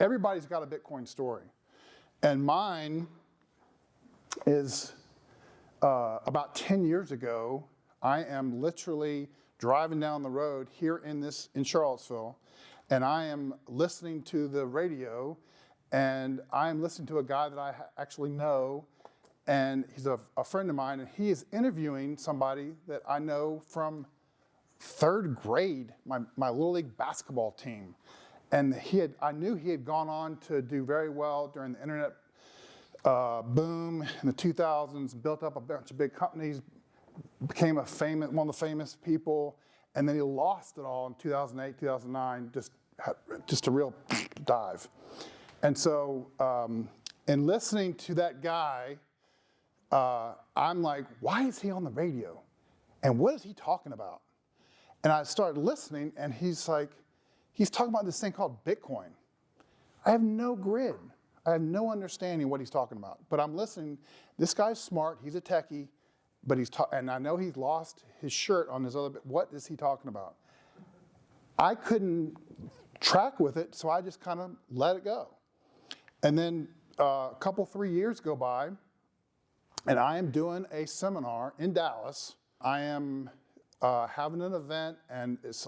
everybody's got a Bitcoin story. And mine is about 10 years ago, I am literally driving down the road here in Charlottesville, and I am listening to the radio, and I am listening to a guy that I actually know, and he's a friend of mine, and he is interviewing somebody that I know from third grade, my Little League basketball team. And I knew he had gone on to do very well during the internet boom in the 2000s, built up a bunch of big companies, became one of the famous people, and then he lost it all in 2008, 2009, just a real dive. And so in listening to that guy, I'm like, why is he on the radio? And what is he talking about? And I started listening, and he's talking about this thing called Bitcoin. I have no grid. I have no understanding what he's talking about. But I'm listening. This guy's smart. He's a techie. But and I know he's lost his shirt on his other bit. What is he talking about? I couldn't track with it, so I just kind of let it go. And then a couple, 3 years go by, and I am doing a seminar in Dallas. I am having an event, and it's,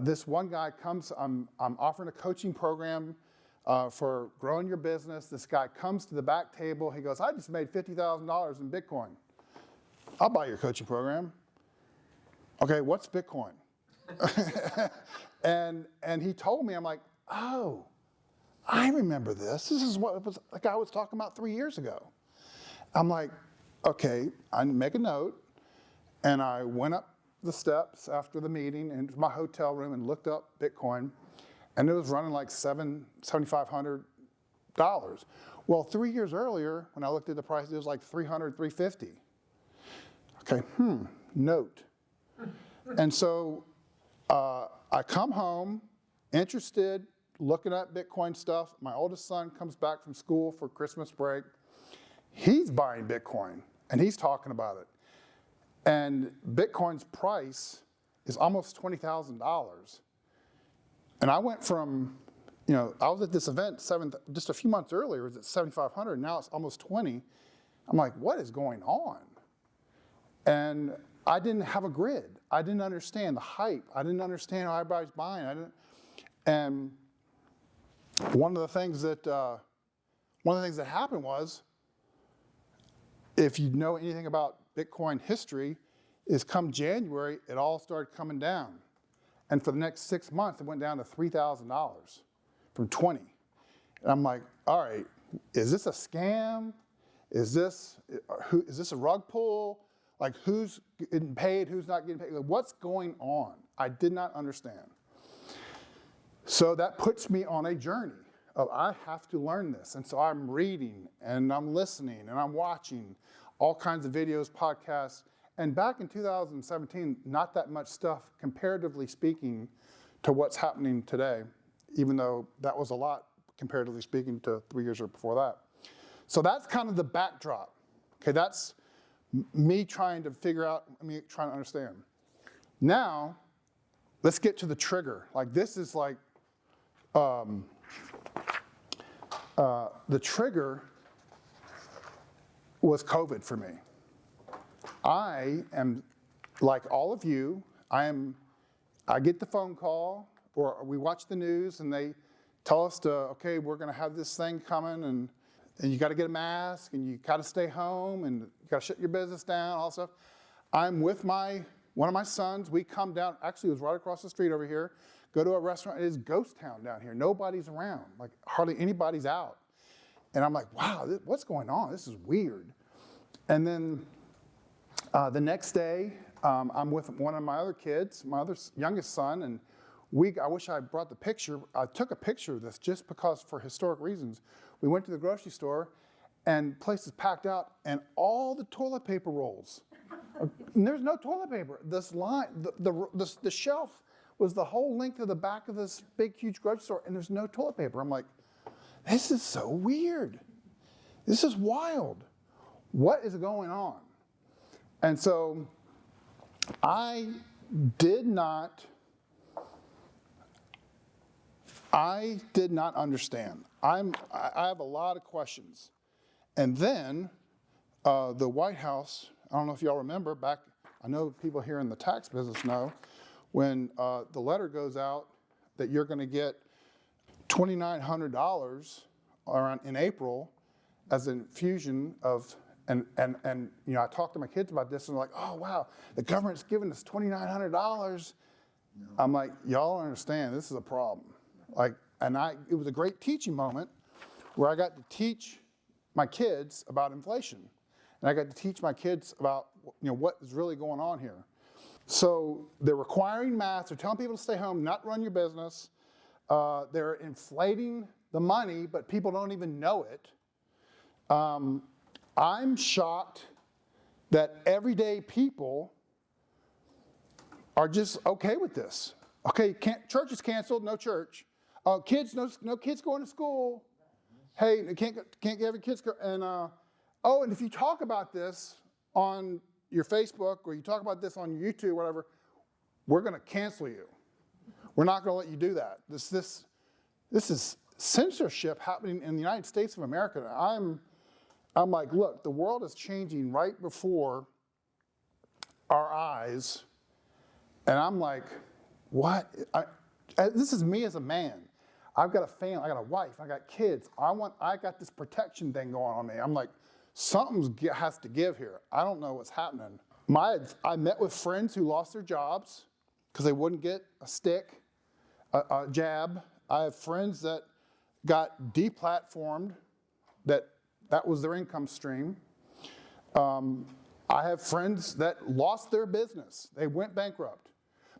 this one guy comes, I'm offering a coaching program for growing your business. This guy comes to the back table. He goes, I just made $50,000 in Bitcoin. I'll buy your coaching program. Okay, what's Bitcoin? and he told me, I'm like, oh, I remember this. This is what the guy was talking about 3 years ago. I'm like, okay, I make a note. And I went up the steps after the meeting into my hotel room and looked up Bitcoin, and it was running like $7,500. Well, 3 years earlier, when I looked at the price, it was like $300, $350. Okay, note. And so I come home, interested, looking at Bitcoin stuff. My oldest son comes back from school for Christmas break. He's buying Bitcoin, and he's talking about it. And Bitcoin's price is almost $20,000. And I went from, I was at this event just a few months earlier, it was at 7,500, now it's almost 20. I'm like, what is going on? And I didn't have a grid. I didn't understand the hype. I didn't understand how everybody's buying. And one of the things that happened was, if you know anything about Bitcoin history, is come January, it all started coming down. And for the next 6 months, it went down to $3,000 from 20. And I'm like, all right, is this a scam? Is this a rug pull? Like, who's getting paid, who's not getting paid? Like, what's going on? I did not understand. So that puts me on a journey of I have to learn this. And so I'm reading, and I'm listening, and I'm watching all kinds of videos, podcasts. And back in 2017, not that much stuff, comparatively speaking, to what's happening today, even though that was a lot, comparatively speaking, to 3 years before that. So that's kind of the backdrop. Okay, that's me trying to trying to understand. Now, let's get to the trigger. Like, this is like, the trigger was COVID for me. I am, like all of you, I get the phone call, or we watch the news, and they tell us okay, we're gonna have this thing coming, and you gotta get a mask, and you gotta stay home, and you gotta shut your business down, all that stuff. I'm with one of my sons. We come down, actually it was right across the street over here, go to a restaurant. It is ghost town down here. Nobody's around, like hardly anybody's out. And I'm like, wow, what's going on? This is weird. And then the next day, I'm with one of my other kids, my other youngest son, and I wish I brought the picture. I took a picture of this just because, for historic reasons. We went to the grocery store, and the place is packed out, and all the toilet paper rolls. And there's no toilet paper. This line, the shelf was the whole length of the back of this big, huge grocery store, and there's no toilet paper. I'm like, this is so weird. This is wild. What is going on? And so I did not I did not understand. I have a lot of questions. And then the White House, I don't know if y'all remember back, I know people here in the tax business know, when the letter goes out that you're going to get $2,900 around in April as an infusion of, and you know, I talked to my kids about this and they're like, oh wow, the government's giving us $2,900. I'm like, y'all don't understand, this is a problem. Like, and it was a great teaching moment where I got to teach my kids about inflation. And I got to teach my kids about, you know, what is really going on here. So they're requiring masks, they're telling people to stay home, not run your business. They're inflating the money, but people don't even know it. I'm shocked that everyday people are just okay with this. Okay, church is canceled, no church. Kids, no kids going to school. Hey, can't get every kids go. And oh, and if you talk about this on your Facebook or you talk about this on YouTube, whatever, we're going to cancel you. We're not going to let you do that. This is censorship happening in the United States of America. I'm like, look, the world is changing right before our eyes, and I'm like, what? This is me as a man. I've got a family, I got a wife, I got kids. I got this protection thing going on me. I'm like, something has to give here. I don't know what's happening. I met with friends who lost their jobs because they wouldn't get a stick, a jab. I have friends that got deplatformed, that was their income stream. I have friends that lost their business. They went bankrupt.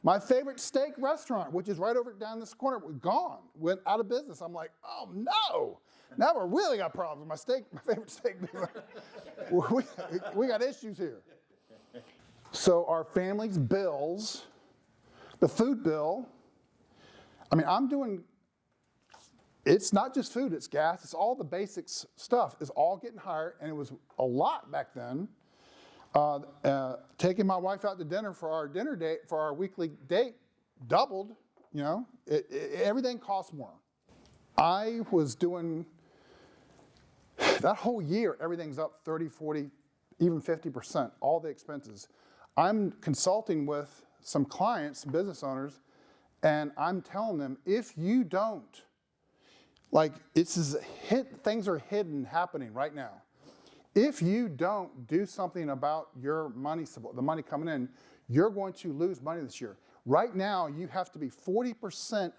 My favorite steak restaurant, which is right over down this corner, was gone, went out of business. I'm like, oh no, now we're really got problems. My favorite steak, we got issues here. So our family's bills, the food bill, I mean, it's not just food, it's gas, it's all the basics stuff is all getting higher, and it was a lot back then. Taking my wife out to dinner for our dinner date, for our weekly date, doubled, you know, everything costs more. I was doing, that whole year, everything's up 30, 40, even 50%, all the expenses. I'm consulting with some clients, some business owners, and I'm telling them, if you don't, like, things are hidden happening right now. If you don't do something about your money, the money coming in, you're going to lose money this year. Right now, you have to be 40%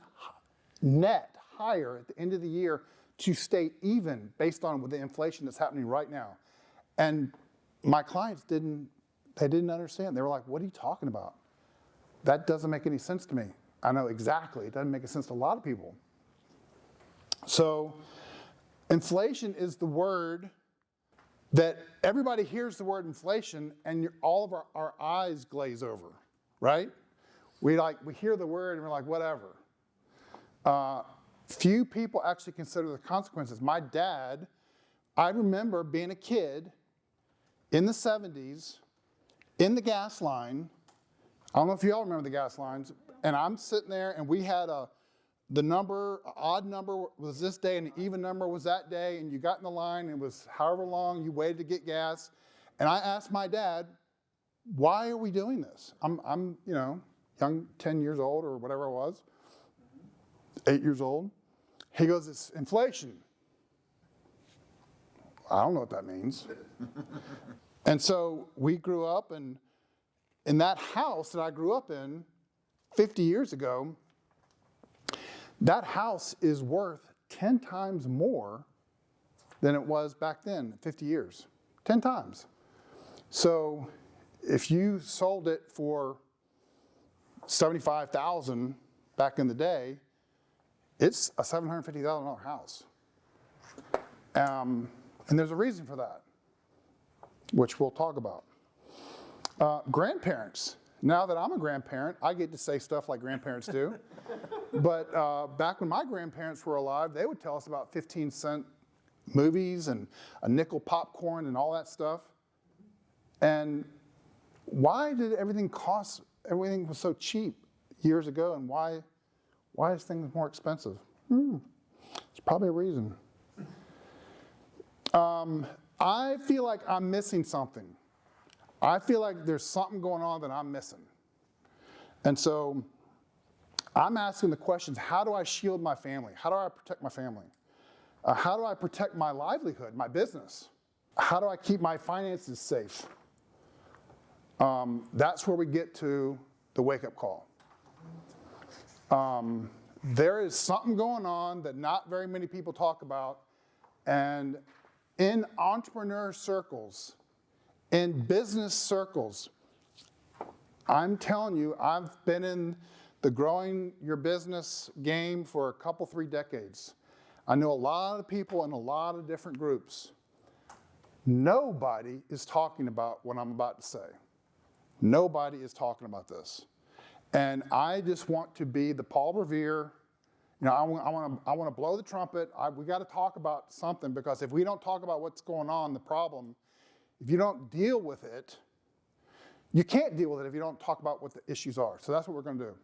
net higher at the end of the year to stay even based on the inflation that's happening right now. And my clients didn't understand. They were like, what are you talking about? That doesn't make any sense to me. I know exactly, it doesn't make sense to a lot of people. So inflation is the word that everybody hears the word inflation and all of our eyes glaze over, right? We hear the word and we're like, whatever. Few people actually consider the consequences. My dad, I remember being a kid in the 70s, in the gas line. I don't know if you all remember the gas lines. And I'm sitting there and we had the number, odd number was this day and the even number was that day, and you got in the line and it was however long you waited to get gas. And I asked my dad, why are we doing this? I'm you know, young, 10 years old or whatever I was, 8 years old. He goes, it's inflation. I don't know what that means. And so we grew up, and in that house that I grew up in 50 years ago, that house is worth 10 times more than it was back then, 50 years, 10 times. So if you sold it for $75,000 back in the day, it's a $750,000 house. And there's a reason for that, which we'll talk about. Grandparents. Now that I'm a grandparent, I get to say stuff like grandparents do. But back when my grandparents were alive, they would tell us about 15-cent movies and a nickel popcorn and all that stuff. And why did everything was so cheap years ago, and why is things more expensive? There's probably a reason. I feel like I'm missing something. I feel like there's something going on that I'm missing. And so I'm asking the questions, how do I shield my family? How do I protect my family? How do I protect my livelihood, my business? How do I keep my finances safe? That's where we get to the wake-up call. There is something going on that not very many people talk about, and in entrepreneur circles, in business circles, I'm telling you, I've been in the growing your business game for a couple, 3 decades. I know a lot of people in a lot of different groups. Nobody is talking about what I'm about to say. Nobody is talking about this. And I just want to be the Paul Revere. You know, I want to blow the trumpet. We got to talk about something, because if we don't talk about what's going on, the problem, if you don't deal with it, you can't deal with it if you don't talk about what the issues are. So that's what we're going to do.